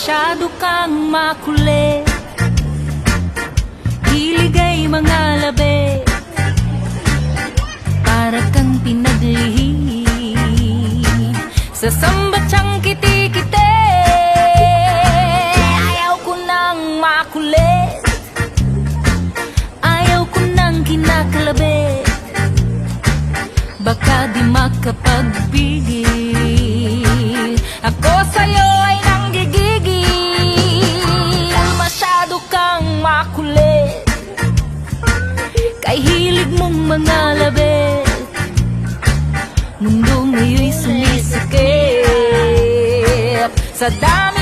masyado kang makulit. Hilig ay mga labi, para kang pinaglihim sa sambatsang kiti-kiti. Ayaw ko nang makulit, ayaw ko nang kinakalabi, baka di makapagbigil. Ako sa'yo ay nanggigigil. Masyado kang makulit, kay hilig mong mga labi. Mundo ngayon'y sumisikip sa dami